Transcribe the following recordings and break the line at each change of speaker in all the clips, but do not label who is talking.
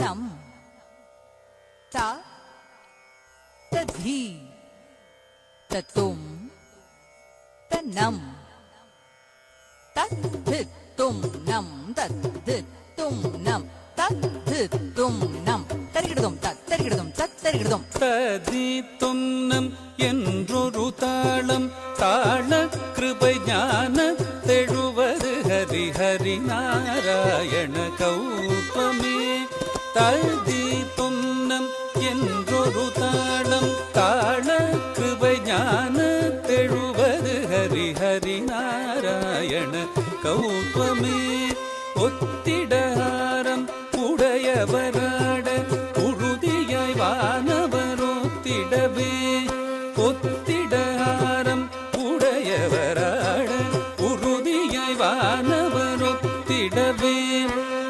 நம் த ததி தத்தும் தன்னம் தத்தும் நம் தத்தும் நம் தத்தும் நம் தரிகிடுதும் தரிகிடுதும் தரிகிடுதும்
ததி துன்னம் என்றொரு தாளம் தாள கிருபை ஞான தெழுவது ஹரி ஹரி நாராயண கௌதமே. ததி துன்னம் என்றொரு தாளம் தாள கிருபை ஞான தெழுவது ஹரி ஹரி நாராயண கௌதமே. ஒத்திடஹாரம் உடையவராட உறுதியாய் வானவரோத்திடவே. ஒத்திடஹாரம் உடையவராட உறுதியாய் வானவரோத்திடவே.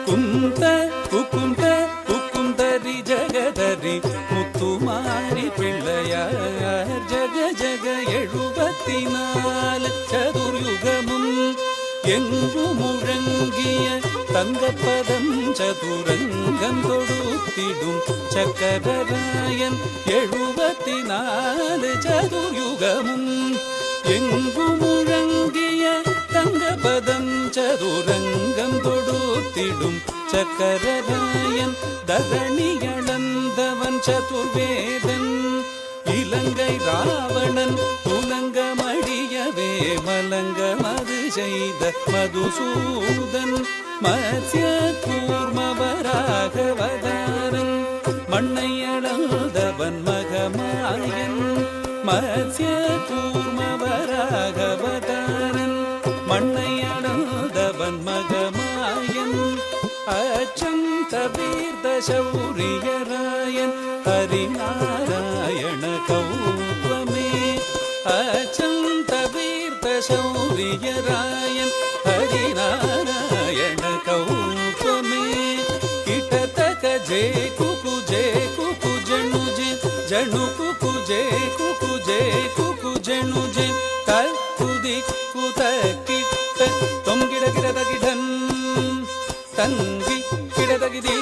குந்த குகுந்த குகுந்தரி ஜகதரி முத்துமாரி பிள்ளையார் ஜக ஜக 74 சதுர்யுகமும் என்று முழங்கிய தங்கப்பதம் சதுரங்கம் கொடுத்திடும் சக்கரராயன் 74 சதுர்யுகமும் எங்கு முழங்கிய தங்கப்பதம் சதுரங்கம் கொடுத்திடும் சக்கரராயன் தரணி அளந்தவன் சதுர்வேதன். இலங்கை ராவணன் துலங்கமடியவே மலங்க மது செய்த மதுசூதன். மத்ய கூர்மவராகவதாரன் மண்ணை அளந்தவன் மகமாயன். மத்ய கூர்மவராகவதாரன் மண்ணை அளந்தவன் மகமாயன். அச்சம் தவீர்த்த சௌரியராயன் ஹரிநாராயண கௌதமே. அச்சம் தவீர்த்த சௌரியராயன் ஹரிநாராயண கௌதமே. கிட்டத்தக ஜே குகு ஜணுஜே ஜணு குகு ஜே ஜணுஜே குதி குதக்கிட்ட தொங்கிட கிடதகிடன் தங்கி கிடதகிதி